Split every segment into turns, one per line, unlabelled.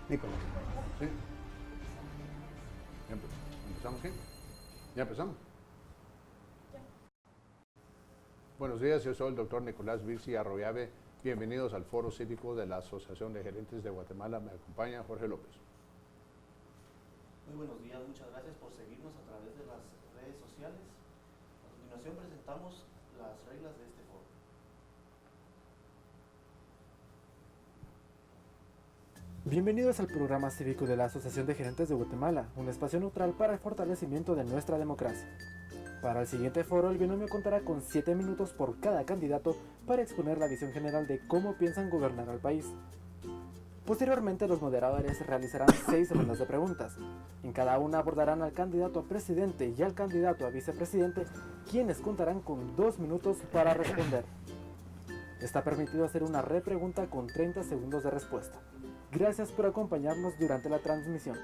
Nicolás.
¿Sí? ¿Empezamos qué? ¿Ya empezamos? Buenos días, yo soy el doctor Nicolás Virsi Arroyave. Bienvenidos al Foro Cívico de la Asociación de Gerentes de Guatemala. Me acompaña Jorge López.
Muy buenos días, muchas gracias por seguirnos a través de las redes sociales. A continuación presentamos las reglas de este foro.
Bienvenidos al programa cívico de la Asociación de Gerentes de Guatemala, un espacio neutral para el fortalecimiento de nuestra democracia. Para el siguiente foro, el binomio contará con 7 minutos por cada candidato para exponer la visión general de cómo piensan gobernar al país. Posteriormente, los moderadores realizarán 6 rondas de preguntas. En cada una abordarán al candidato a presidente y al candidato a vicepresidente, quienes contarán con 2 minutos para responder. Está permitido hacer una repregunta con 30 segundos de respuesta. Gracias por acompañarnos durante la transmisión.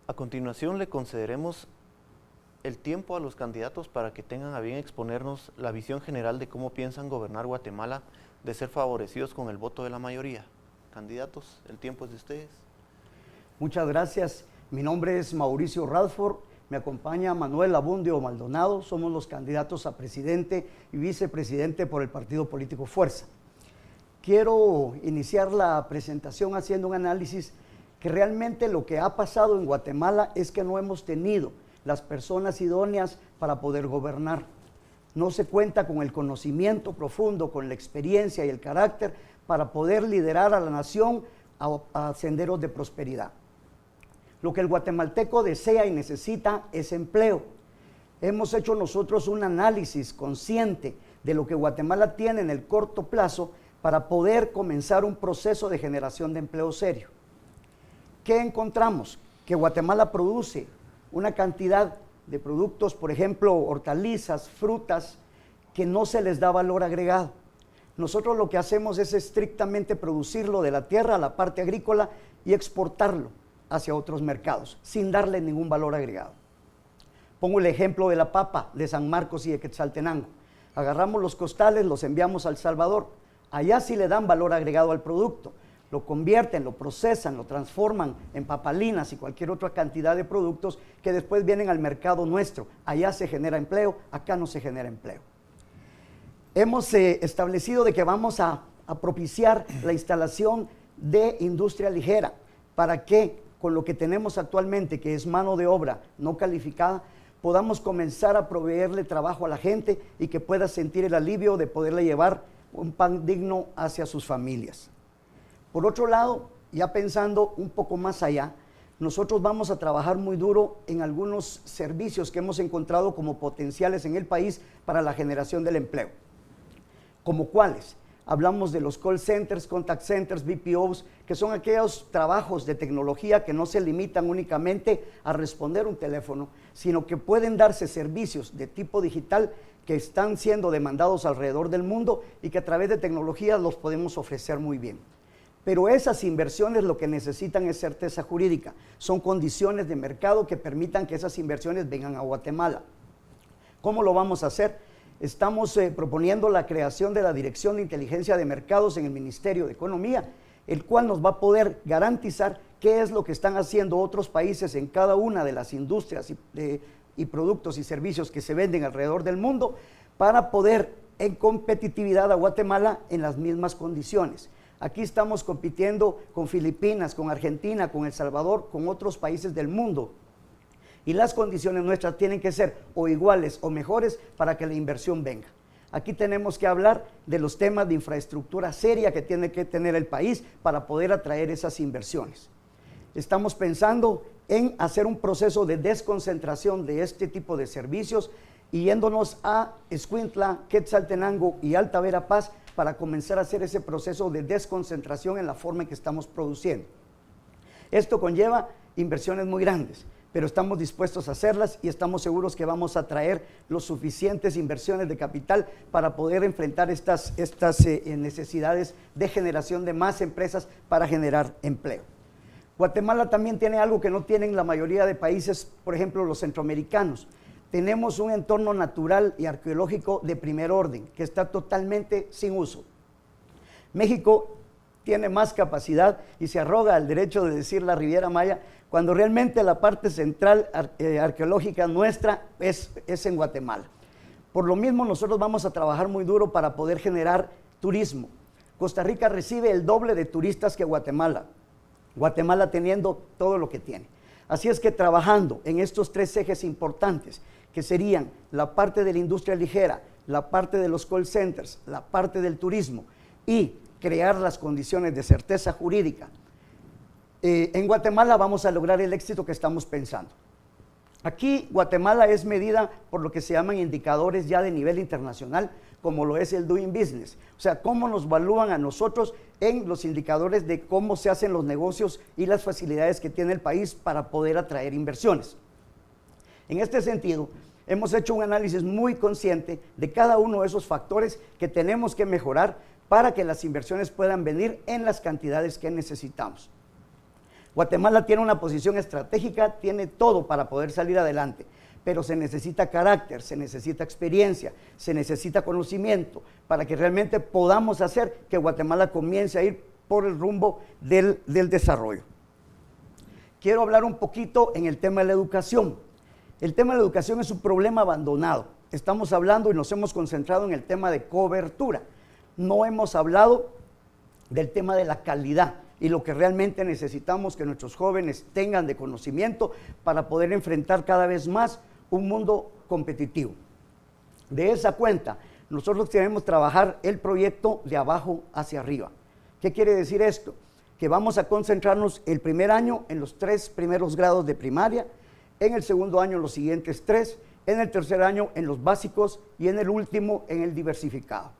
A continuación le concederemos el tiempo a los candidatos para que tengan a bien exponernos la visión general de cómo piensan gobernar Guatemala de ser favorecidos con el voto de la mayoría. Candidatos, el tiempo es de ustedes.
Muchas gracias. Mi nombre es Mauricio Radford. Me acompaña Manuel Abundio Maldonado. Somos los candidatos a presidente y vicepresidente por el partido político Fuerza. Quiero iniciar la presentación haciendo un análisis que realmente lo que ha pasado en Guatemala es que no hemos tenido las personas idóneas para poder gobernar. No se cuenta con el conocimiento profundo, con la experiencia y el carácter para poder liderar a la nación a senderos de prosperidad. Lo que el guatemalteco desea y necesita es empleo. Hemos hecho nosotros un análisis consciente de lo que Guatemala tiene en el corto plazo para poder comenzar un proceso de generación de empleo serio. ¿Qué encontramos? Que Guatemala produce una cantidad de productos, por ejemplo, hortalizas, frutas, que no se les da valor agregado. Nosotros lo que hacemos es estrictamente producirlo de la tierra a la parte agrícola y exportarlo hacia otros mercados, sin darle ningún valor agregado. Pongo el ejemplo de la papa de San Marcos y de Quetzaltenango. Agarramos los costales, los enviamos a El Salvador. Allá sí le dan valor agregado al producto. Lo convierten, lo procesan, lo transforman en papalinas y cualquier otra cantidad de productos que después vienen al mercado nuestro. Allá se genera empleo, acá no se genera empleo. Hemos establecido de que vamos a propiciar la instalación de industria ligera para que con lo que tenemos actualmente, que es mano de obra no calificada, podamos comenzar a proveerle trabajo a la gente y que pueda sentir el alivio de poderle llevar un pan digno hacia sus familias. Por otro lado, ya pensando un poco más allá, nosotros vamos a trabajar muy duro en algunos servicios que hemos encontrado como potenciales en el país para la generación del empleo. ¿Como cuáles? Hablamos de los call centers, contact centers, BPOs, que son aquellos trabajos de tecnología que no se limitan únicamente a responder un teléfono, sino que pueden darse servicios de tipo digital que están siendo demandados alrededor del mundo y que a través de tecnología los podemos ofrecer muy bien. Pero esas inversiones lo que necesitan es certeza jurídica, son condiciones de mercado que permitan que esas inversiones vengan a Guatemala. ¿Cómo lo vamos a hacer? Estamos proponiendo la creación de la Dirección de Inteligencia de Mercados en el Ministerio de Economía, el cual nos va a poder garantizar qué es lo que están haciendo otros países en cada una de las industrias y productos y servicios que se venden alrededor del mundo para poder en competitividad a Guatemala en las mismas condiciones. Aquí estamos compitiendo con Filipinas, con Argentina, con El Salvador, con otros países del mundo. Y las condiciones nuestras tienen que ser o iguales o mejores para que la inversión venga. Aquí tenemos que hablar de los temas de infraestructura seria que tiene que tener el país para poder atraer esas inversiones. Estamos pensando en hacer un proceso de desconcentración de este tipo de servicios y yéndonos a Escuintla, Quetzaltenango y Alta Verapaz para comenzar a hacer ese proceso de desconcentración en la forma en que estamos produciendo. Esto conlleva inversiones muy grandes, pero estamos dispuestos a hacerlas y estamos seguros que vamos a traer los suficientes inversiones de capital para poder enfrentar estas necesidades de generación de más empresas para generar empleo. Guatemala también tiene algo que no tienen la mayoría de países, por ejemplo los centroamericanos. Tenemos un entorno natural y arqueológico de primer orden que está totalmente sin uso. México tiene más capacidad y se arroga el derecho de decir la Riviera Maya, cuando realmente la parte central arqueológica nuestra es en Guatemala. Por lo mismo, nosotros vamos a trabajar muy duro para poder generar turismo. Costa Rica recibe el doble de turistas que Guatemala, Guatemala teniendo todo lo que tiene. Así es que trabajando en estos tres ejes importantes, que serían la parte de la industria ligera, la parte de los call centers, la parte del turismo y crear las condiciones de certeza jurídica, en Guatemala vamos a lograr el éxito que estamos pensando. Aquí Guatemala es medida por lo que se llaman indicadores ya de nivel internacional, como lo es el Doing Business. O sea, cómo nos evalúan a nosotros en los indicadores de cómo se hacen los negocios y las facilidades que tiene el país para poder atraer inversiones. En este sentido, hemos hecho un análisis muy consciente de cada uno de esos factores que tenemos que mejorar para que las inversiones puedan venir en las cantidades que necesitamos. Guatemala tiene una posición estratégica, tiene todo para poder salir adelante, pero se necesita carácter, se necesita experiencia, se necesita conocimiento para que realmente podamos hacer que Guatemala comience a ir por el rumbo del desarrollo. Quiero hablar un poquito en el tema de la educación. El tema de la educación es un problema abandonado. Estamos hablando y nos hemos concentrado en el tema de cobertura. No hemos hablado del tema de la calidad y lo que realmente necesitamos que nuestros jóvenes tengan de conocimiento para poder enfrentar cada vez más un mundo competitivo. De esa cuenta, nosotros debemos trabajar el proyecto de abajo hacia arriba. ¿Qué quiere decir esto? Que vamos a concentrarnos el primer año en los 3 primeros grados de primaria, en el segundo año en los siguientes 3, en el tercer año en los básicos y en el último en el diversificado.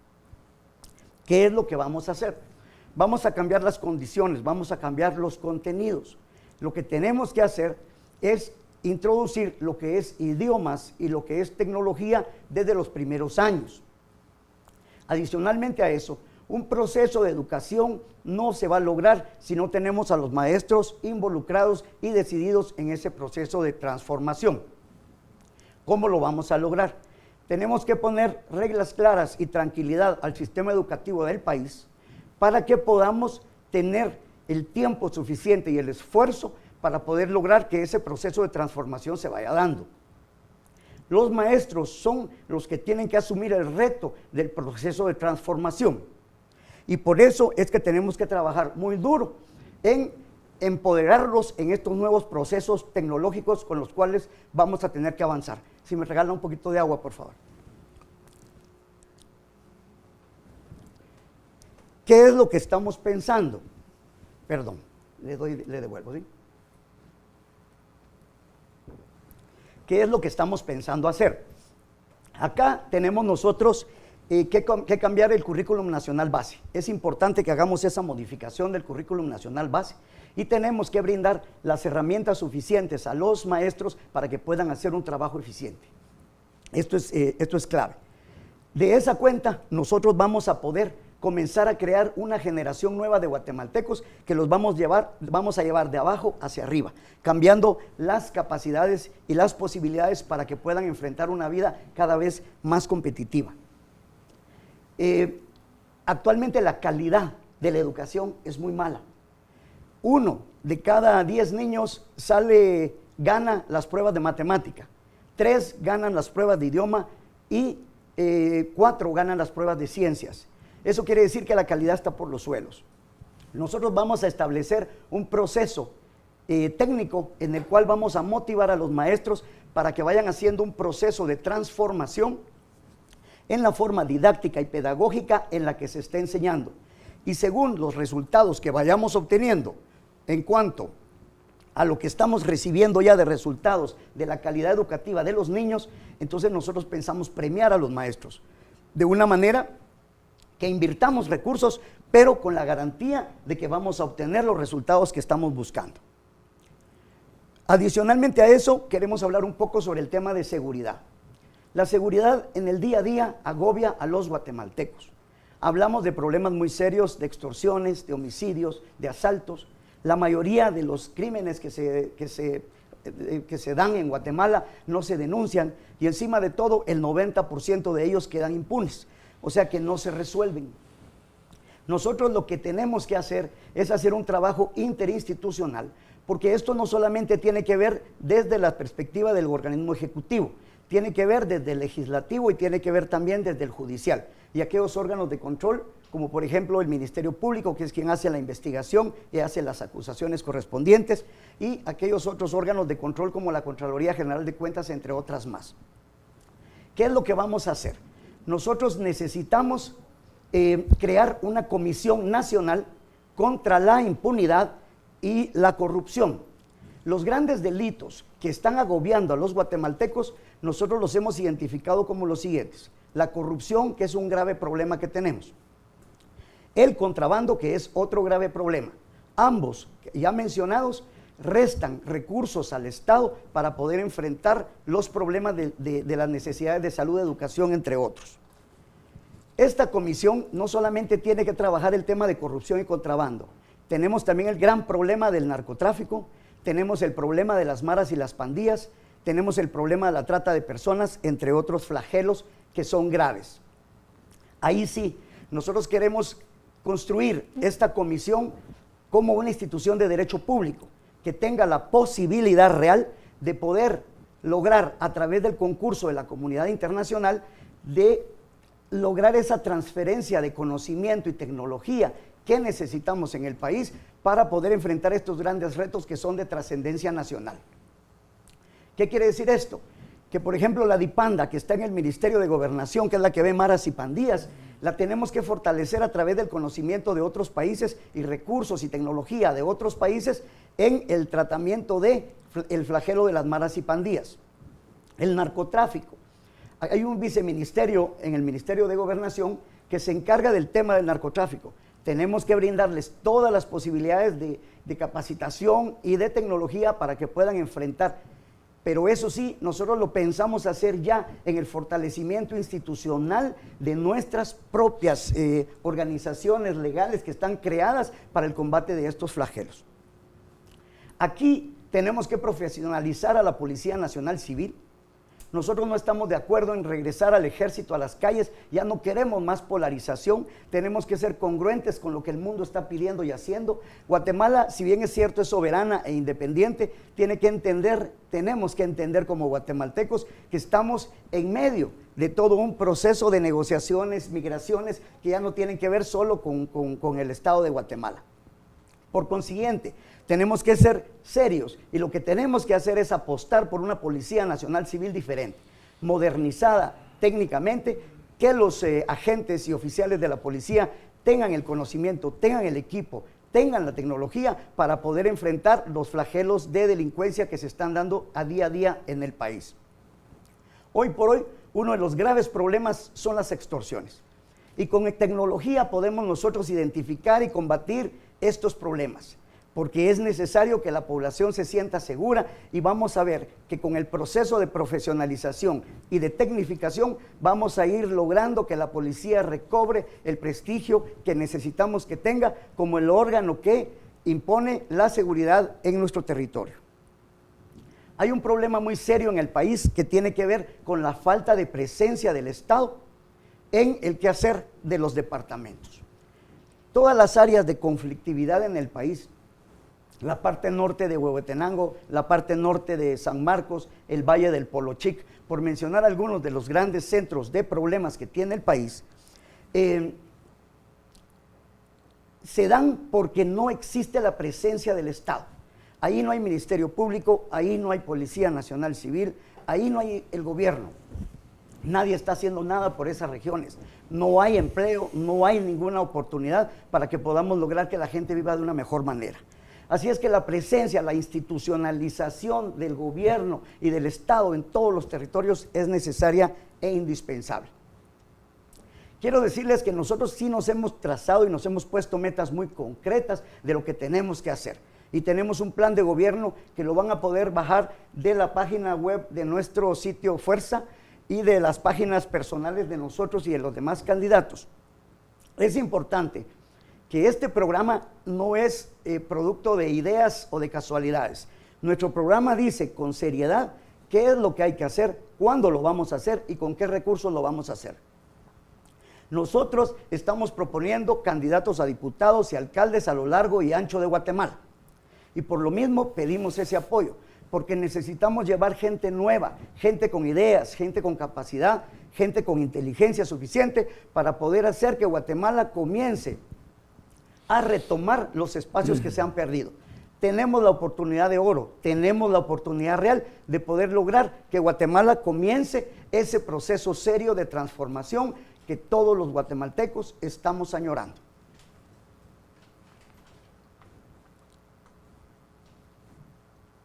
¿Qué es lo que vamos a hacer? Vamos a cambiar las condiciones, vamos a cambiar los contenidos. Lo que tenemos que hacer es introducir lo que es idiomas y lo que es tecnología desde los primeros años. Adicionalmente a eso, un proceso de educación no se va a lograr si no tenemos a los maestros involucrados y decididos en ese proceso de transformación. ¿Cómo lo vamos a lograr? Tenemos que poner reglas claras y tranquilidad al sistema educativo del país para que podamos tener el tiempo suficiente y el esfuerzo para poder lograr que ese proceso de transformación se vaya dando. Los maestros son los que tienen que asumir el reto del proceso de transformación. Y por eso es que tenemos que trabajar muy duro en empoderarlos en estos nuevos procesos tecnológicos con los cuales vamos a tener que avanzar. Si me regalan un poquito de agua, por favor. ¿Qué es lo que estamos pensando? Perdón, le devuelvo, ¿sí? ¿Qué es lo que estamos pensando hacer? Acá tenemos nosotros que cambiar el currículum nacional base. Es importante que hagamos esa modificación del currículum nacional base y tenemos que brindar las herramientas suficientes a los maestros para que puedan hacer un trabajo eficiente. Esto es clave. De esa cuenta, nosotros vamos a poder comenzar a crear una generación nueva de guatemaltecos que los vamos a llevar de abajo hacia arriba, cambiando las capacidades y las posibilidades para que puedan enfrentar una vida cada vez más competitiva. Actualmente la calidad de la educación es muy mala. 1 de cada 10 niños gana las pruebas de matemática, 3 ganan las pruebas de idioma y 4 ganan las pruebas de ciencias. Eso quiere decir que la calidad está por los suelos. Nosotros vamos a establecer un proceso técnico en el cual vamos a motivar a los maestros para que vayan haciendo un proceso de transformación en la forma didáctica y pedagógica en la que se está enseñando. Y según los resultados que vayamos obteniendo en cuanto a lo que estamos recibiendo ya de resultados de la calidad educativa de los niños, entonces nosotros pensamos premiar a los maestros de una manera que invirtamos recursos, pero con la garantía de que vamos a obtener los resultados que estamos buscando. Adicionalmente a eso, queremos hablar un poco sobre el tema de seguridad. La seguridad en el día a día agobia a los guatemaltecos. Hablamos de problemas muy serios, de extorsiones, de homicidios, de asaltos. La mayoría de los crímenes que se dan en Guatemala no se denuncian y encima de todo el 90% de ellos quedan impunes, o sea que no se resuelven. Nosotros lo que tenemos que hacer es hacer un trabajo interinstitucional, porque esto no solamente tiene que ver desde la perspectiva del organismo ejecutivo, tiene que ver desde el legislativo y tiene que ver también desde el judicial y aquellos órganos de control, como por ejemplo el Ministerio Público, que es quien hace la investigación y hace las acusaciones correspondientes, y aquellos otros órganos de control como la Contraloría General de Cuentas, entre otras más. ¿Qué es lo que vamos a hacer? Nosotros necesitamos crear una comisión nacional contra la impunidad y la corrupción. Los grandes delitos que están agobiando a los guatemaltecos, nosotros los hemos identificado como los siguientes: la corrupción, que es un grave problema que tenemos; el contrabando, que es otro grave problema. Ambos, ya mencionados, restan recursos al Estado para poder enfrentar los problemas de las necesidades de salud, educación, entre otros. Esta comisión no solamente tiene que trabajar el tema de corrupción y contrabando, tenemos también el gran problema del narcotráfico, tenemos el problema de las maras y las pandillas, tenemos el problema de la trata de personas, entre otros flagelos que son graves. Ahí sí, nosotros queremos construir esta comisión como una institución de derecho público, que tenga la posibilidad real de poder lograr, a través del concurso de la comunidad internacional, de lograr esa transferencia de conocimiento y tecnología que necesitamos en el país para poder enfrentar estos grandes retos que son de trascendencia nacional. ¿Qué quiere decir esto? Que por ejemplo la DIPANDA, que está en el Ministerio de Gobernación, que es la que ve maras y pandillas, la tenemos que fortalecer a través del conocimiento de otros países y recursos y tecnología de otros países en el tratamiento del flagelo de las maras y pandillas. El narcotráfico. Hay un viceministerio en el Ministerio de Gobernación que se encarga del tema del narcotráfico. Tenemos que brindarles todas las posibilidades de capacitación y de tecnología para que puedan enfrentar. Pero eso sí, nosotros lo pensamos hacer ya en el fortalecimiento institucional de nuestras propias organizaciones legales que están creadas para el combate de estos flagelos. Aquí tenemos que profesionalizar a la Policía Nacional Civil. Nosotros no estamos de acuerdo en regresar al ejército a las calles, ya no queremos más polarización, tenemos que ser congruentes con lo que el mundo está pidiendo y haciendo. Guatemala, si bien es cierto, es soberana e independiente, tenemos que entender como guatemaltecos que estamos en medio de todo un proceso de negociaciones, migraciones, que ya no tienen que ver solo con el Estado de Guatemala. Por consiguiente, tenemos que ser serios y lo que tenemos que hacer es apostar por una Policía Nacional Civil diferente, modernizada técnicamente, que los agentes y oficiales de la policía tengan el conocimiento, tengan el equipo, tengan la tecnología para poder enfrentar los flagelos de delincuencia que se están dando a día en el país. Hoy por hoy, uno de los graves problemas son las extorsiones. Y con tecnología podemos nosotros identificar y combatir estos problemas, porque es necesario que la población se sienta segura y vamos a ver que con el proceso de profesionalización y de tecnificación vamos a ir logrando que la policía recobre el prestigio que necesitamos que tenga como el órgano que impone la seguridad en nuestro territorio. Hay un problema muy serio en el país que tiene que ver con la falta de presencia del Estado en el quehacer de los departamentos. Todas las áreas de conflictividad en el país, la parte norte de Huehuetenango, la parte norte de San Marcos, el Valle del Polochic, por mencionar algunos de los grandes centros de problemas que tiene el país, se dan porque no existe la presencia del Estado. Ahí no hay Ministerio Público, ahí no hay Policía Nacional Civil, ahí no hay el gobierno. Nadie está haciendo nada por esas regiones. No hay empleo, no hay ninguna oportunidad para que podamos lograr que la gente viva de una mejor manera. Así es que la presencia, la institucionalización del gobierno y del Estado en todos los territorios es necesaria e indispensable. Quiero decirles que nosotros sí nos hemos trazado y nos hemos puesto metas muy concretas de lo que tenemos que hacer. Y tenemos un plan de gobierno que lo van a poder bajar de la página web de nuestro sitio Fuerza y de las páginas personales de nosotros y de los demás candidatos. Es importante que este programa no es producto de ideas o de casualidades. Nuestro programa dice con seriedad qué es lo que hay que hacer, cuándo lo vamos a hacer y con qué recursos lo vamos a hacer. Nosotros estamos proponiendo candidatos a diputados y alcaldes a lo largo y ancho de Guatemala. Y por lo mismo pedimos ese apoyo, porque necesitamos llevar gente nueva, gente con ideas, gente con capacidad, gente con inteligencia suficiente para poder hacer que Guatemala comience a retomar los espacios que se han perdido. Tenemos la oportunidad de oro, tenemos la oportunidad real de poder lograr que Guatemala comience ese proceso serio de transformación que todos los guatemaltecos estamos añorando.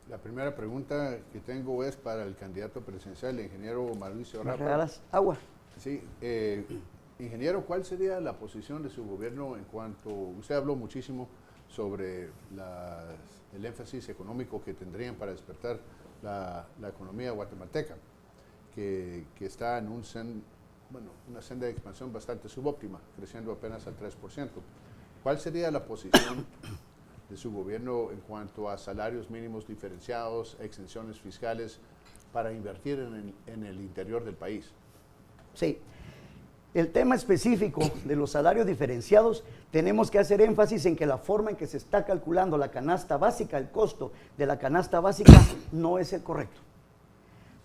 La primera pregunta que tengo es para el candidato presidencial, el ingeniero Mauricio
¿Me
Radford.
regalas agua?
Sí, ingeniero, ¿cuál sería la posición de su gobierno en cuanto, usted habló muchísimo sobre el énfasis económico que tendrían para despertar la economía guatemalteca, que está en una senda de expansión bastante subóptima, creciendo apenas al 3%. ¿Cuál sería la posición de su gobierno en cuanto a salarios mínimos diferenciados, exenciones fiscales para invertir en el interior del país?
Sí. El tema específico de los salarios diferenciados, tenemos que hacer énfasis en que la forma en que se está calculando la canasta básica, el costo de la canasta básica, no es el correcto.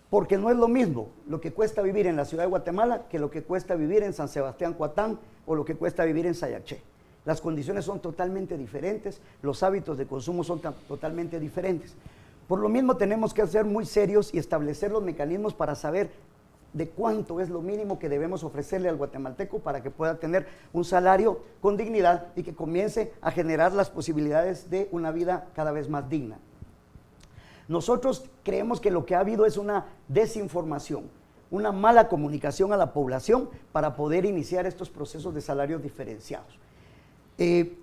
Porque no es lo mismo lo que cuesta vivir en la ciudad de Guatemala que lo que cuesta vivir en San Sebastián Coatán o lo que cuesta vivir en Sayaché. Las condiciones son totalmente diferentes, los hábitos de consumo son totalmente diferentes. Por lo mismo tenemos que ser muy serios y establecer los mecanismos para saber de cuánto es lo mínimo que debemos ofrecerle al guatemalteco para que pueda tener un salario con dignidad y que comience a generar las posibilidades de una vida cada vez más digna. Nosotros creemos que lo que ha habido es una desinformación, una mala comunicación a la población para poder iniciar estos procesos de salarios diferenciados.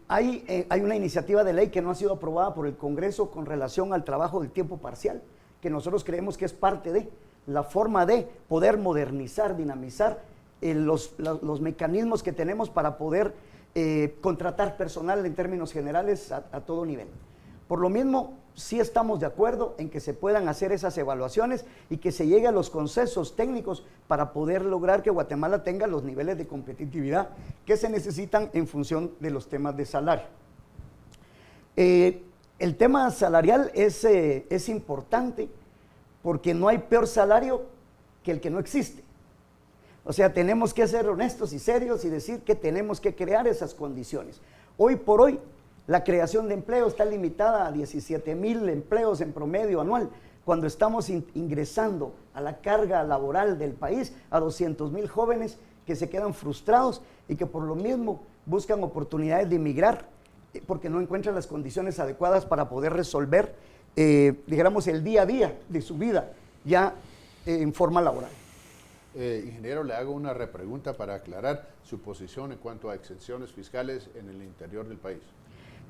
Hay una iniciativa de ley que no ha sido aprobada por el Congreso con relación al trabajo del tiempo parcial, que nosotros creemos que es parte de la forma de poder modernizar, dinamizar los mecanismos que tenemos para poder contratar personal en términos generales a todo nivel. Por lo mismo, sí estamos de acuerdo en que se puedan hacer esas evaluaciones y que se llegue a los consensos técnicos para poder lograr que Guatemala tenga los niveles de competitividad que se necesitan en función de los temas de salario. El tema salarial es importante porque no hay peor salario que el que no existe. O sea, tenemos que ser honestos y serios y decir que tenemos que crear esas condiciones. Hoy por hoy, la creación de empleo está limitada a 17,000 empleos en promedio anual, cuando estamos ingresando a la carga laboral del país a 200,000 jóvenes que se quedan frustrados y que por lo mismo buscan oportunidades de emigrar porque no encuentran las condiciones adecuadas para poder resolver, digamos, el día a día de su vida ya en forma laboral.
Ingeniero, le hago una repregunta para aclarar su posición en cuanto a exenciones fiscales en el interior del país.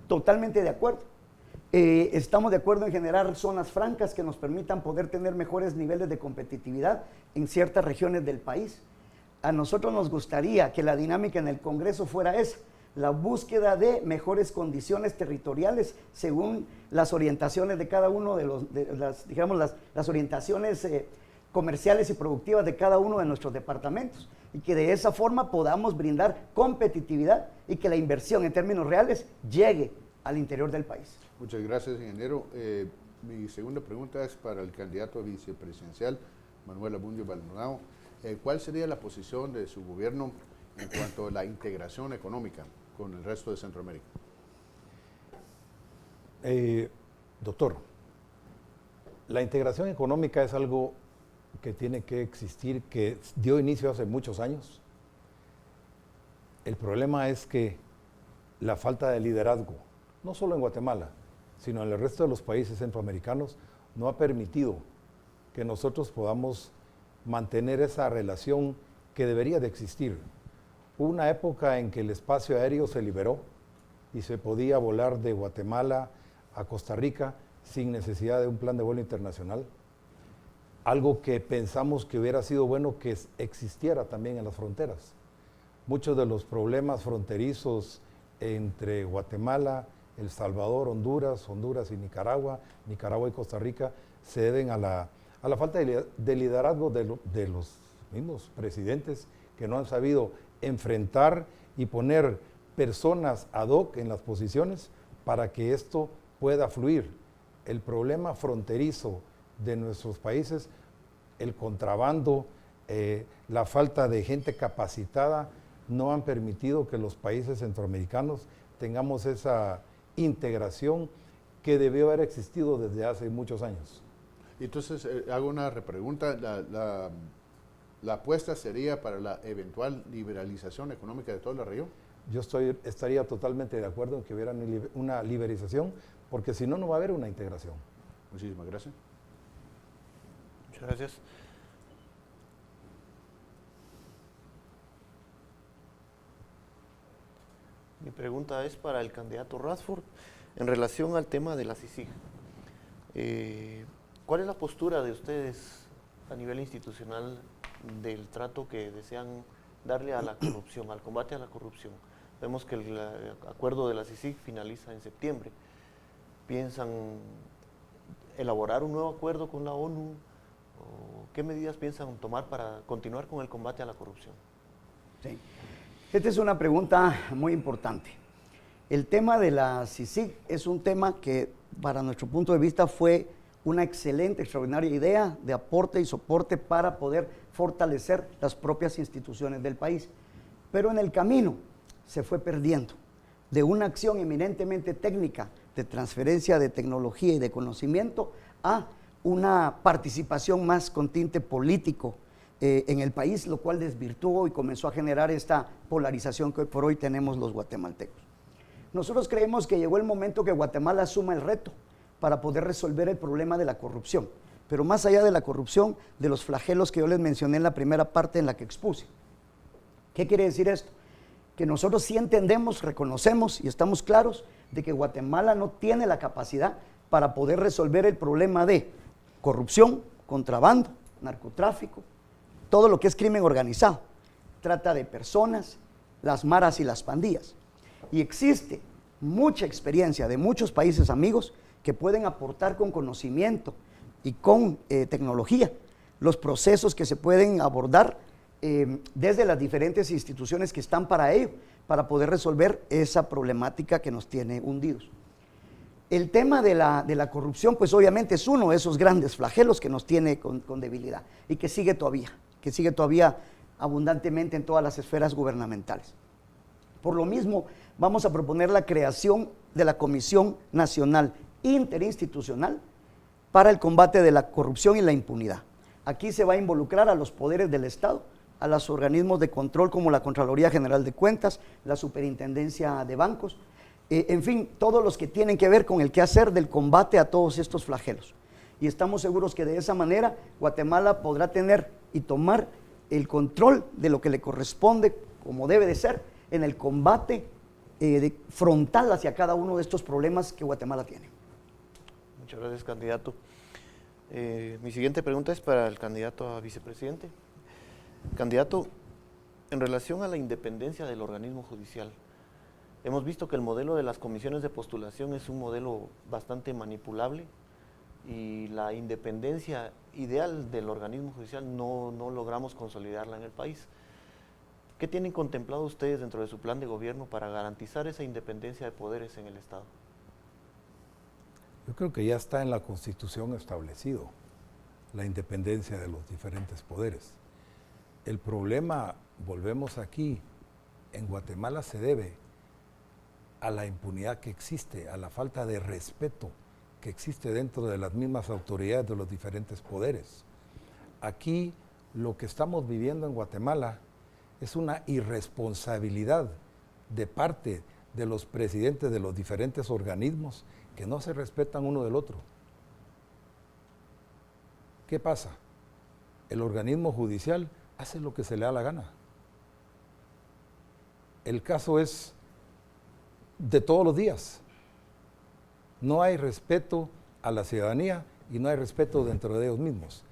Totalmente de acuerdo. Estamos de acuerdo en generar zonas francas que nos permitan poder tener mejores niveles de competitividad en ciertas regiones del país. A nosotros nos gustaría que la dinámica en el Congreso fuera esa, la búsqueda de mejores condiciones territoriales según las orientaciones de cada uno de las orientaciones comerciales y productivas de cada uno de nuestros departamentos, y que de esa forma podamos brindar competitividad y que la inversión en términos reales llegue al interior del país.
Muchas gracias, ingeniero. Mi segunda pregunta es para el candidato vicepresidencial, Manuel Abundio Maldonado. ¿Cuál sería la posición de su gobierno en cuanto a la integración económica con el resto de Centroamérica?
Doctor, la integración económica es algo que tiene que existir, que dio inicio hace muchos años. El problema es que la falta de liderazgo, no solo en Guatemala, sino en el resto de los países centroamericanos, no ha permitido que nosotros podamos mantener esa relación que debería de existir. Hubo una época en que el espacio aéreo se liberó y se podía volar de Guatemala a Costa Rica sin necesidad de un plan de vuelo internacional. Algo que pensamos que hubiera sido bueno que existiera también en las fronteras. Muchos de los problemas fronterizos entre Guatemala, El Salvador, Honduras y Nicaragua y Costa Rica, se deben a la falta de liderazgo de los mismos presidentes que no han sabido enfrentar y poner personas ad hoc en las posiciones para que esto pueda fluir. El problema fronterizo de nuestros países, el contrabando, la falta de gente capacitada, no han permitido que los países centroamericanos tengamos esa integración que debió haber existido desde hace muchos años.
Entonces, hago una repregunta. ¿La apuesta sería para la eventual liberalización económica de toda la región?
Yo estaría totalmente de acuerdo en que hubiera una liberalización, porque si no, no va a haber una integración.
Muchísimas gracias.
Muchas gracias. Mi pregunta es para el candidato Radford en relación al tema de la CICIG. ¿Cuál es la postura de ustedes a nivel institucional del trato que desean darle a la corrupción, al combate a la corrupción? Vemos que el acuerdo de la CICIG finaliza en septiembre. ¿Piensan elaborar un nuevo acuerdo con la ONU? ¿O qué medidas piensan tomar para continuar con el combate a la corrupción?
Sí. Esta es una pregunta muy importante. El tema de la CICIG es un tema que, para nuestro punto de vista, fue una excelente, extraordinaria idea de aporte y soporte para poder fortalecer las propias instituciones del país. Pero en el camino se fue perdiendo de una acción eminentemente técnica de transferencia de tecnología y de conocimiento a una participación más con tinte político en el país, lo cual desvirtuó y comenzó a generar esta polarización que hoy por hoy tenemos los guatemaltecos. Nosotros creemos que llegó el momento que Guatemala asuma el reto para poder resolver el problema de la corrupción, pero más allá de la corrupción, de los flagelos que yo les mencioné en la primera parte en la que expuse. ¿Qué quiere decir esto? Que nosotros sí entendemos, reconocemos y estamos claros de que Guatemala no tiene la capacidad para poder resolver el problema de corrupción, contrabando, narcotráfico, todo lo que es crimen organizado, trata de personas, las maras y las pandillas. Y existe mucha experiencia de muchos países amigos que pueden aportar con conocimiento y con tecnología los procesos que se pueden abordar desde las diferentes instituciones que están para ello, para poder resolver esa problemática que nos tiene hundidos. El tema de la corrupción, pues obviamente es uno de esos grandes flagelos que nos tiene con debilidad y que sigue todavía abundantemente en todas las esferas gubernamentales. Por lo mismo, vamos a proponer la creación de la Comisión Nacional Interinstitucional para el combate de la corrupción y la impunidad. Aquí se va a involucrar a los poderes del Estado, a los organismos de control como la Contraloría General de Cuentas, la Superintendencia de Bancos, en fin, todos los que tienen que ver con el quehacer del combate a todos estos flagelos. Y estamos seguros que de esa manera Guatemala podrá tener y tomar el control de lo que le corresponde, como debe de ser, en el combate frontal hacia cada uno de estos problemas que Guatemala tiene.
Muchas gracias, candidato. Mi siguiente pregunta es para el candidato a vicepresidente. Candidato, en relación a la independencia del organismo judicial, hemos visto que el modelo de las comisiones de postulación es un modelo bastante manipulable y la independencia ideal del organismo judicial no logramos consolidarla en el país. ¿Qué tienen contemplado ustedes dentro de su plan de gobierno para garantizar esa independencia de poderes en el Estado?
Yo creo que ya está en la Constitución establecido la independencia de los diferentes poderes. El problema, volvemos aquí, en Guatemala se debe a la impunidad que existe, a la falta de respeto que existe dentro de las mismas autoridades de los diferentes poderes. Aquí lo que estamos viviendo en Guatemala es una irresponsabilidad de parte de los presidentes de los diferentes organismos que no se respetan uno del otro. ¿Qué pasa? El organismo judicial hace lo que se le da la gana. El caso es de todos los días. No hay respeto a la ciudadanía y no hay respeto dentro de ellos mismos.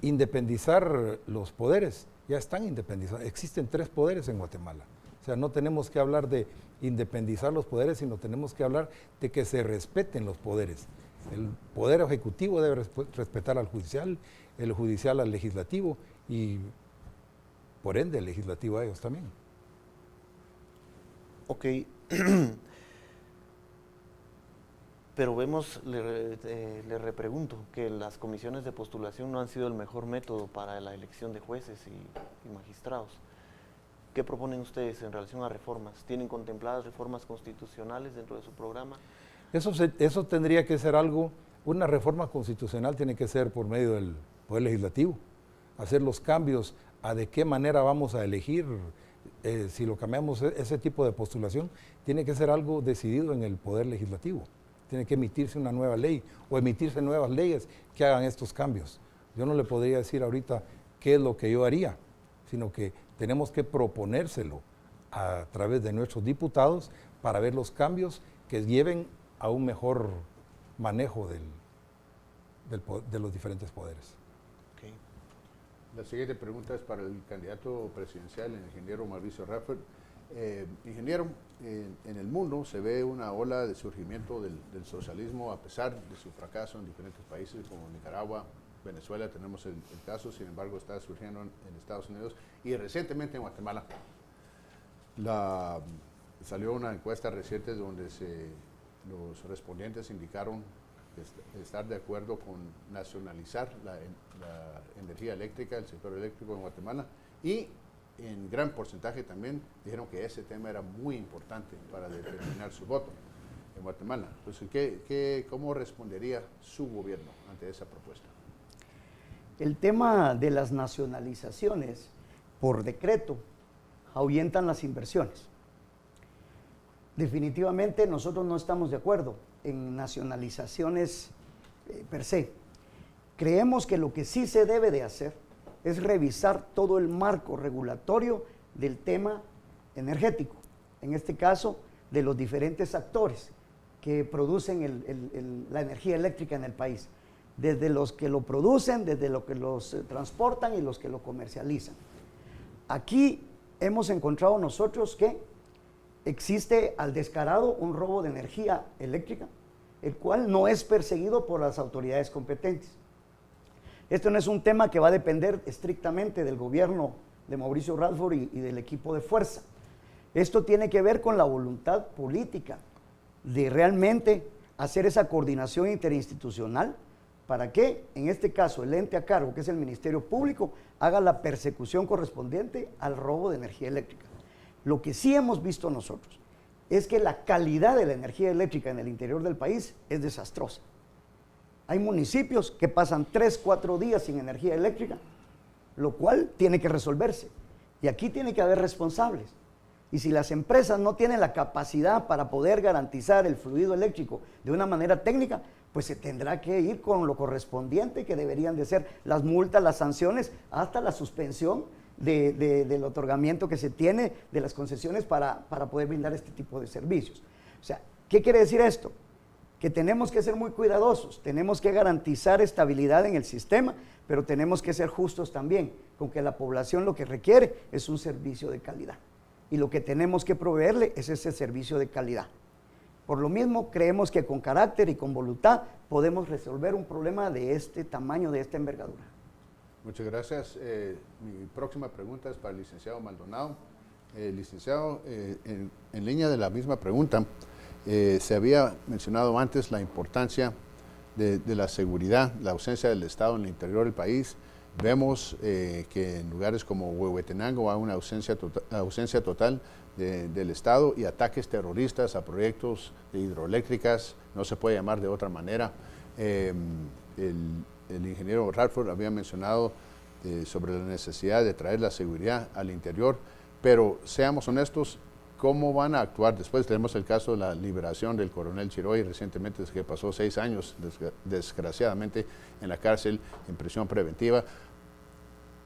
Independizar los poderes, ya están independizados. Existen 3 poderes en Guatemala. O sea, no tenemos que hablar de independizar los poderes, sino tenemos que hablar de que se respeten los poderes. El poder ejecutivo debe respetar al judicial, el judicial al legislativo y por ende el legislativo a ellos también.
Ok. Pero vemos, le repregunto, que las comisiones de postulación no han sido el mejor método para la elección de jueces y magistrados. ¿Qué proponen ustedes en relación a reformas? ¿Tienen contempladas reformas constitucionales dentro de su programa?
Eso tendría que ser algo, una reforma constitucional tiene que ser por medio del Poder Legislativo, hacer los cambios a de qué manera vamos a elegir, si lo cambiamos ese tipo de postulación, tiene que ser algo decidido en el Poder Legislativo. Tiene que emitirse una nueva ley o emitirse nuevas leyes que hagan estos cambios. Yo no le podría decir ahorita qué es lo que yo haría, sino que tenemos que proponérselo a través de nuestros diputados para ver los cambios que lleven a un mejor manejo de los diferentes poderes.
Okay.
La siguiente pregunta es para el candidato presidencial, el ingeniero Mauricio Radford. Ingeniero, en el mundo se ve una ola de surgimiento del socialismo a pesar de su fracaso en diferentes países como Nicaragua, Venezuela, tenemos el caso, sin embargo está surgiendo en Estados Unidos y recientemente en Guatemala. Salió una encuesta reciente donde los respondientes indicaron estar de acuerdo con nacionalizar la energía eléctrica, el sector eléctrico en Guatemala, y en gran porcentaje también dijeron que ese tema era muy importante para determinar su voto en Guatemala. Entonces, ¿cómo respondería su gobierno ante esa propuesta?
El tema de las nacionalizaciones por decreto ahuyentan las inversiones. Definitivamente nosotros no estamos de acuerdo en nacionalizaciones per se. Creemos que lo que sí se debe de hacer es revisar todo el marco regulatorio del tema energético, en este caso de los diferentes actores que producen la energía eléctrica en el país, desde los que lo producen, desde los que los transportan y los que lo comercializan. Aquí hemos encontrado nosotros que existe al descarado un robo de energía eléctrica, el cual no es perseguido por las autoridades competentes. Esto no es un tema que va a depender estrictamente del gobierno de Mauricio Radford y del equipo de fuerza. Esto tiene que ver con la voluntad política de realmente hacer esa coordinación interinstitucional para que, en este caso, el ente a cargo, que es el Ministerio Público, haga la persecución correspondiente al robo de energía eléctrica. Lo que sí hemos visto nosotros es que la calidad de la energía eléctrica en el interior del país es desastrosa. Hay municipios que pasan 3-4 días sin energía eléctrica, lo cual tiene que resolverse. Y aquí tiene que haber responsables. Y si las empresas no tienen la capacidad para poder garantizar el fluido eléctrico de una manera técnica, pues se tendrá que ir con lo correspondiente, que deberían de ser las multas, las sanciones, hasta la suspensión del otorgamiento que se tiene de las concesiones para poder brindar este tipo de servicios. O sea, ¿qué quiere decir esto? Que tenemos que ser muy cuidadosos, tenemos que garantizar estabilidad en el sistema, pero tenemos que ser justos también, con que la población lo que requiere es un servicio de calidad. Y lo que tenemos que proveerle es ese servicio de calidad. Por lo mismo, creemos que con carácter y con voluntad podemos resolver un problema de este tamaño, de esta envergadura.
Muchas gracias. Mi próxima pregunta es para el licenciado Maldonado. Licenciado, en línea de la misma pregunta, se había mencionado antes la importancia de la seguridad, la ausencia del Estado en el interior del país. Vemos que en lugares como Huehuetenango hay una ausencia total del Estado y ataques terroristas a proyectos de hidroeléctricas, no se puede llamar de otra manera. El ingeniero Radford había mencionado sobre la necesidad de traer la seguridad al interior, pero seamos honestos, ¿cómo van a actuar? Después tenemos el caso de la liberación del coronel Chiroy recientemente, que pasó 6 años, desgraciadamente, en la cárcel, en prisión preventiva.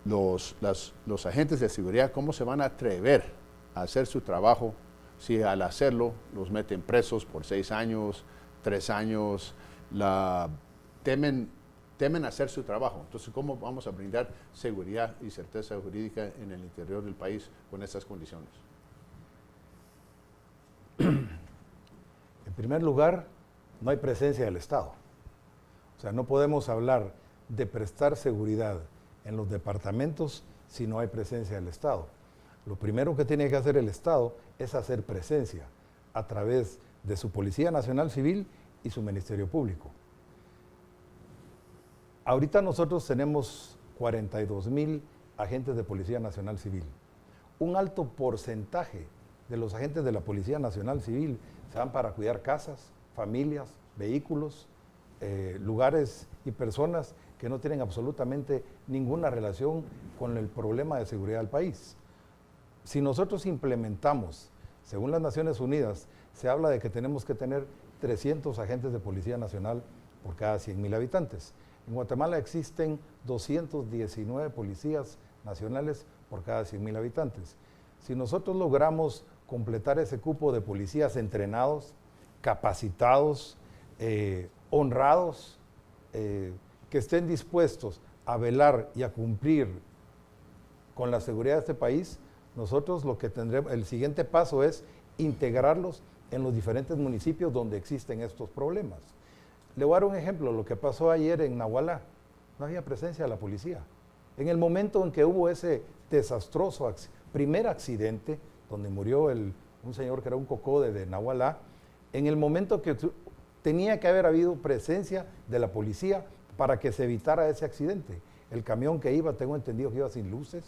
Los agentes de seguridad, ¿cómo se van a atrever a hacer su trabajo si al hacerlo los meten presos por 6 años, 3 años, temen hacer su trabajo? Entonces, ¿cómo vamos a brindar seguridad y certeza jurídica en el interior del país con estas condiciones?
En primer lugar, no hay presencia del Estado. O sea, no podemos hablar de prestar seguridad en los departamentos si no hay presencia del Estado. Lo primero que tiene que hacer el Estado es hacer presencia a través de su Policía Nacional Civil y su Ministerio Público. Ahorita nosotros tenemos 42,000 agentes de Policía Nacional Civil. Un alto porcentaje de los agentes de la Policía Nacional Civil se van para cuidar casas, familias, vehículos, lugares y personas que no tienen absolutamente ninguna relación con el problema de seguridad del país. Si nosotros implementamos, según las Naciones Unidas, se habla de que tenemos que tener 300 agentes de Policía Nacional por cada 100,000 habitantes. En Guatemala existen 219 policías nacionales por cada 100,000 habitantes. Si nosotros logramos completar ese cupo de policías entrenados, capacitados, honrados, que estén dispuestos a velar y a cumplir con la seguridad de este país, nosotros lo que tendremos, el siguiente paso es integrarlos en los diferentes municipios donde existen estos problemas. Le voy a dar un ejemplo, lo que pasó ayer en Nahualá, no había presencia de la policía. En el momento en que hubo ese desastroso primer accidente, donde murió un señor que era un cocode de Nahualá, en el momento que tenía que haber habido presencia de la policía para que se evitara ese accidente. El camión que iba, tengo entendido que iba sin luces,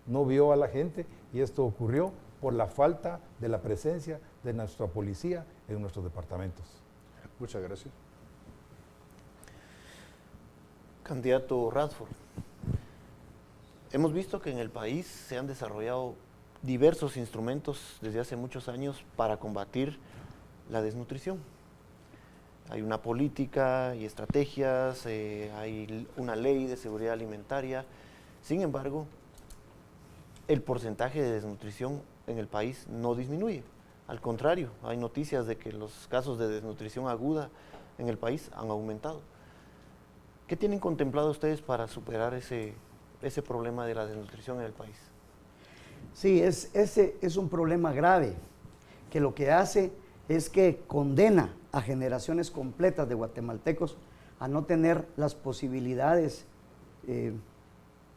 no vio a la gente y esto ocurrió por la falta de la presencia de nuestra policía en nuestros departamentos.
Muchas gracias.
Candidato Radford, hemos visto que en el país se han desarrollado diversos instrumentos desde hace muchos años para combatir la desnutrición. Hay una política y estrategias, hay una ley de seguridad alimentaria. Sin embargo, el porcentaje de desnutrición en el país no disminuye. Al contrario, hay noticias de que los casos de desnutrición aguda en el país han aumentado. ¿Qué tienen contemplado ustedes para superar ese problema de la desnutrición en el país?
Sí, ese es un problema grave, que lo que hace es que condena a generaciones completas de guatemaltecos a no tener las posibilidades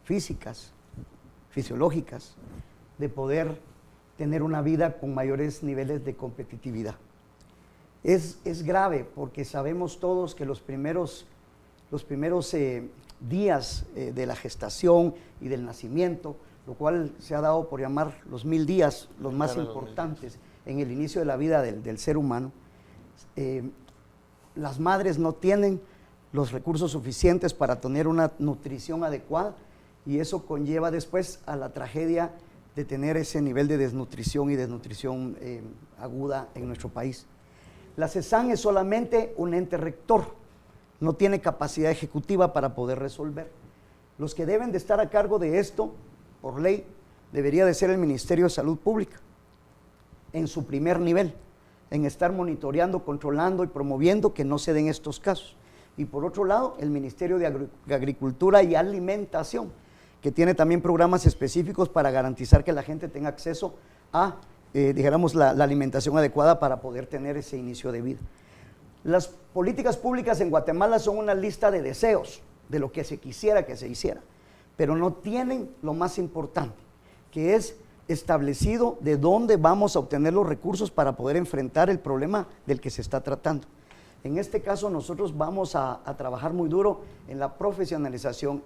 físicas, fisiológicas, de poder tener una vida con mayores niveles de competitividad. Es grave porque sabemos todos que los primeros días de la gestación y del nacimiento, lo cual se ha dado por llamar los 1000 días, los más importantes en el inicio de la vida del ser humano, las madres no tienen los recursos suficientes para tener una nutrición adecuada y eso conlleva después a la tragedia de tener ese nivel de desnutrición y desnutrición aguda en nuestro país. La CESAN es solamente un ente rector, no tiene capacidad ejecutiva para poder resolver. Los que deben de estar a cargo de esto, por ley, debería de ser el Ministerio de Salud Pública, en su primer nivel, en estar monitoreando, controlando y promoviendo que no se den estos casos. Y por otro lado, el Ministerio de Agricultura y Alimentación, que tiene también programas específicos para garantizar que la gente tenga acceso a, dijéramos, la alimentación adecuada para poder tener ese inicio de vida. Las políticas públicas en Guatemala son una lista de deseos, de lo que se quisiera que se hiciera, pero no tienen lo más importante, que es establecido de dónde vamos a obtener los recursos para poder enfrentar el problema del que se está tratando. En este caso nosotros vamos a trabajar muy duro en la profesionalización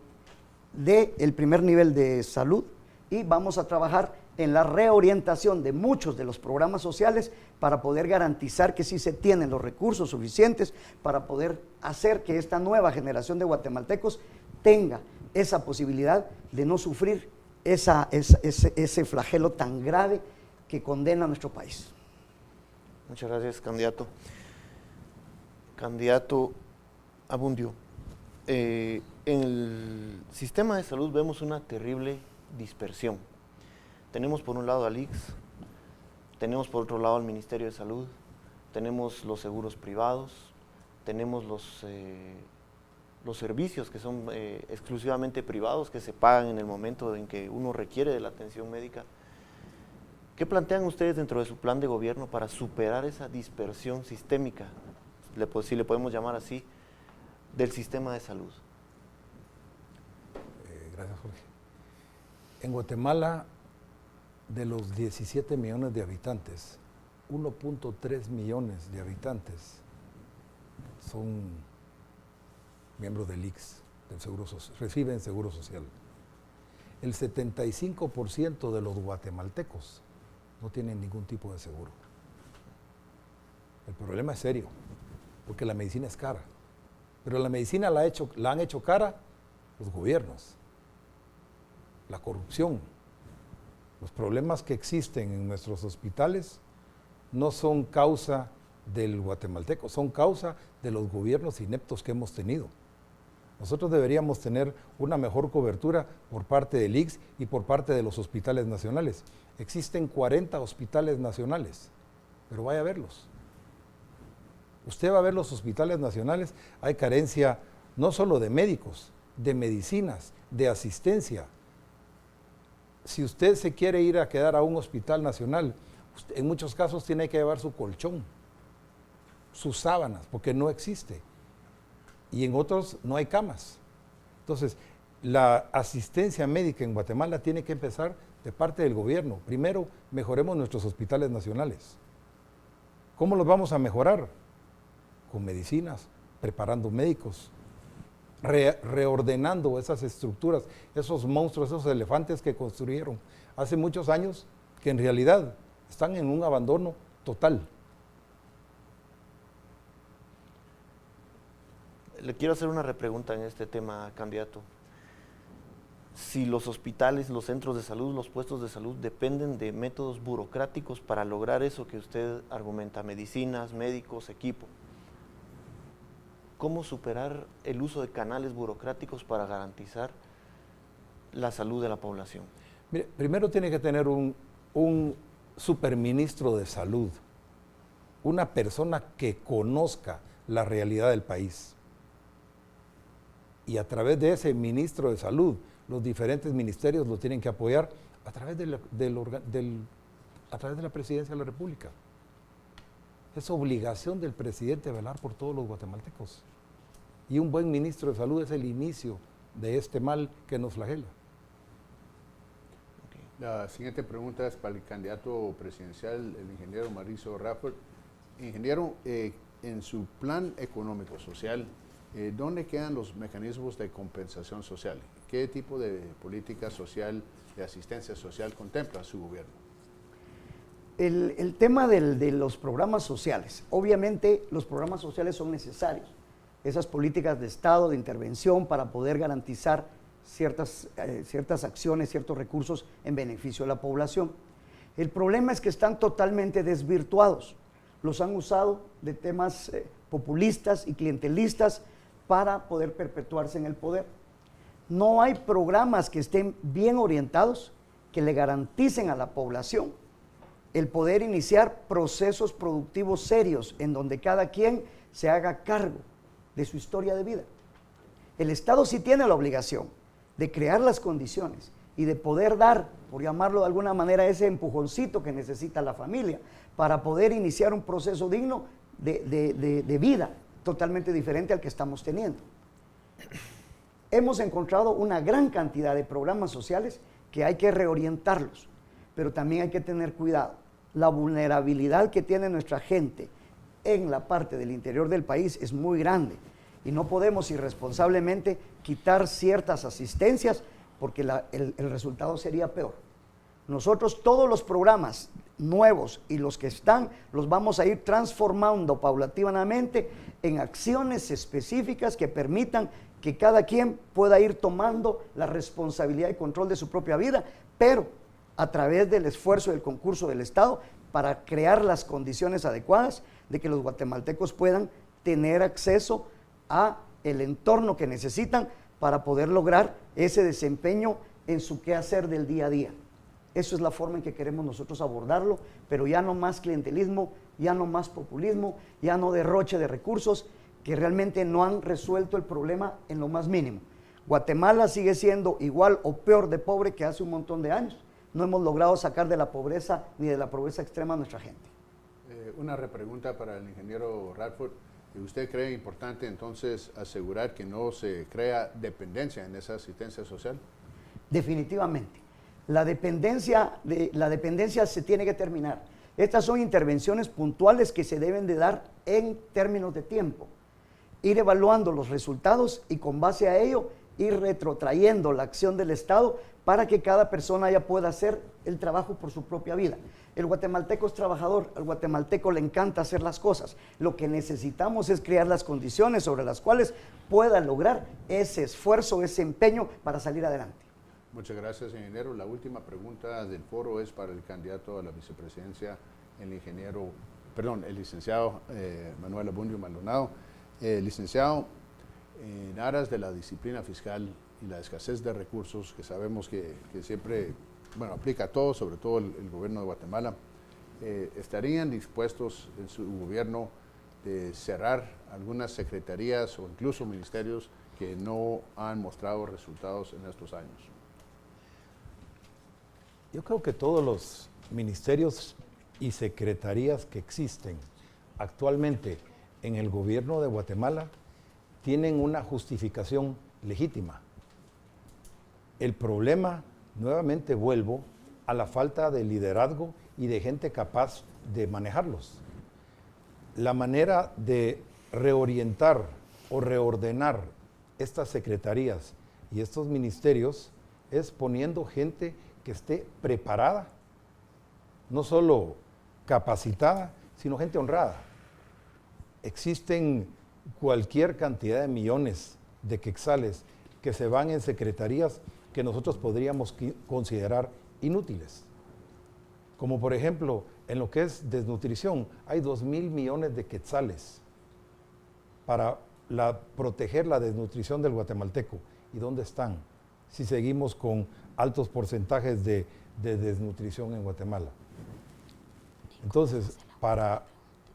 del primer nivel de salud y vamos a trabajar en la reorientación de muchos de los programas sociales para poder garantizar que sí se tienen los recursos suficientes para poder hacer que esta nueva generación de guatemaltecos tenga esa posibilidad de no sufrir ese flagelo tan grave que condena a nuestro país.
Muchas gracias, candidato. Candidato Abundio, en el sistema de salud vemos una terrible dispersión. Tenemos por un lado al ICS, tenemos por otro lado al Ministerio de Salud, tenemos los seguros privados, tenemos los servicios que son exclusivamente privados, que se pagan en el momento en que uno requiere de la atención médica. ¿Qué plantean ustedes dentro de su plan de gobierno para superar esa dispersión sistémica, si le podemos llamar así, del sistema de salud?
Gracias, Jorge. En Guatemala, de los 17 millones de habitantes, 1.3 millones de habitantes son miembros del IX, reciben seguro social. El 75% de los guatemaltecos no tienen ningún tipo de seguro. El problema es serio, porque la medicina es cara. Pero la medicina la han hecho cara los gobiernos, la corrupción. Los problemas que existen en nuestros hospitales no son causa del guatemalteco, son causa de los gobiernos ineptos que hemos tenido. Nosotros deberíamos tener una mejor cobertura por parte del IX y por parte de los hospitales nacionales. Existen 40 hospitales nacionales, pero vaya a verlos. Usted va a ver los hospitales nacionales, hay carencia no solo de médicos, de medicinas, de asistencia. Si usted se quiere ir a quedar a un hospital nacional, en muchos casos tiene que llevar su colchón, sus sábanas, porque no existe. Y en otros no hay camas. Entonces, la asistencia médica en Guatemala tiene que empezar de parte del gobierno. Primero, mejoremos nuestros hospitales nacionales. ¿Cómo los vamos a mejorar? Con medicinas, preparando médicos, reordenando esas estructuras, esos monstruos, esos elefantes que construyeron hace muchos años, que en realidad están en un abandono total.
Le quiero hacer una repregunta en este tema, candidato. Si los hospitales, los centros de salud, los puestos de salud dependen de métodos burocráticos para lograr eso que usted argumenta, medicinas, médicos, equipo, ¿cómo superar el uso de canales burocráticos para garantizar la salud de la población?
Mire, primero tiene que tener un superministro de salud, una persona que conozca la realidad del país. Y a través de ese ministro de salud, los diferentes ministerios lo tienen que apoyar a través de la presidencia de la República. Es obligación del presidente velar por todos los guatemaltecos. Y un buen ministro de salud es el inicio de este mal que nos flagela.
La siguiente pregunta es para el candidato presidencial, el ingeniero Mauricio Radford. Ingeniero, en su plan económico social, ¿dónde quedan los mecanismos de compensación social? ¿Qué tipo de política social, de asistencia social contempla su gobierno?
El tema de los programas sociales, obviamente los programas sociales son necesarios, esas políticas de Estado, de intervención para poder garantizar ciertas acciones, ciertos recursos en beneficio de la población. El problema es que están totalmente desvirtuados, los han usado de temas populistas y clientelistas para poder perpetuarse en el poder. No hay programas que estén bien orientados, que le garanticen a la población el poder iniciar procesos productivos serios en donde cada quien se haga cargo de su historia de vida. El Estado sí tiene la obligación de crear las condiciones y de poder dar, por llamarlo de alguna manera, ese empujoncito que necesita la familia para poder iniciar un proceso digno de vida totalmente diferente al que estamos teniendo. Hemos encontrado una gran cantidad de programas sociales que hay que reorientarlos, pero también hay que tener cuidado. La vulnerabilidad que tiene nuestra gente en la parte del interior del país es muy grande y no podemos irresponsablemente quitar ciertas asistencias porque el resultado sería peor. Nosotros todos los programas nuevos y los que están los vamos a ir transformando paulatinamente en acciones específicas que permitan que cada quien pueda ir tomando la responsabilidad y control de su propia vida, pero a través del esfuerzo y del concurso del Estado para crear las condiciones adecuadas de que los guatemaltecos puedan tener acceso a el entorno que necesitan para poder lograr ese desempeño en su quehacer del día a día. Eso es la forma en que queremos nosotros abordarlo, pero ya no más clientelismo, ya no más populismo, ya no derroche de recursos que realmente no han resuelto el problema en lo más mínimo. Guatemala sigue siendo igual o peor de pobre que hace un montón de años. No hemos logrado sacar de la pobreza ni de la pobreza extrema a nuestra gente.
Una repregunta para el ingeniero Radford. ¿Usted cree importante entonces asegurar que no se crea dependencia en esa asistencia social?
Definitivamente. La dependencia se tiene que terminar. Estas son intervenciones puntuales que se deben de dar en términos de tiempo. Ir evaluando los resultados y con base a ello ir retrotrayendo la acción del Estado para que cada persona ya pueda hacer el trabajo por su propia vida. El guatemalteco es trabajador, al guatemalteco le encanta hacer las cosas. Lo que necesitamos es crear las condiciones sobre las cuales pueda lograr ese esfuerzo, ese empeño para salir adelante.
Muchas gracias, ingeniero. La última pregunta del foro es para el candidato a la vicepresidencia, el licenciado Manuel Abundio Maldonado. Licenciado, en aras de la disciplina fiscal y la escasez de recursos que sabemos que siempre, bueno, aplica a todo, sobre todo el gobierno de Guatemala, ¿estarían dispuestos en su gobierno de cerrar algunas secretarías o incluso ministerios que no han mostrado resultados en estos años?
Yo creo que todos los ministerios y secretarías que existen actualmente en el gobierno de Guatemala tienen una justificación legítima. El problema, nuevamente vuelvo, a la falta de liderazgo y de gente capaz de manejarlos. La manera de reorientar o reordenar estas secretarías y estos ministerios es poniendo gente que esté preparada, no solo capacitada, sino gente honrada. Existen cualquier cantidad de millones de quetzales que se van en secretarías que nosotros podríamos considerar inútiles. Como por ejemplo, en lo que es desnutrición, hay 2.000 millones de quetzales para proteger la desnutrición del guatemalteco. ¿Y dónde están? Si seguimos con altos porcentajes de desnutrición en Guatemala. Entonces, para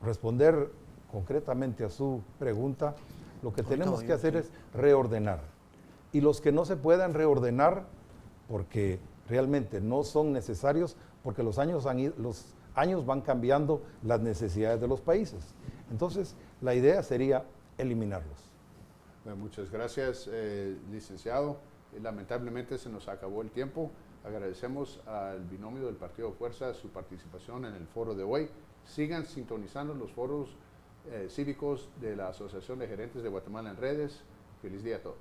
responder concretamente a su pregunta, lo que tenemos que hacer es reordenar. Y los que no se puedan reordenar, porque realmente no son necesarios, porque los años van cambiando las necesidades de los países. Entonces, la idea sería eliminarlos.
Bueno, muchas gracias, licenciado. Lamentablemente se nos acabó el tiempo. Agradecemos al binomio del Partido Fuerza su participación en el foro de hoy. Sigan sintonizando los foros cívicos de la Asociación de Gerentes de Guatemala en redes. Feliz día a todos.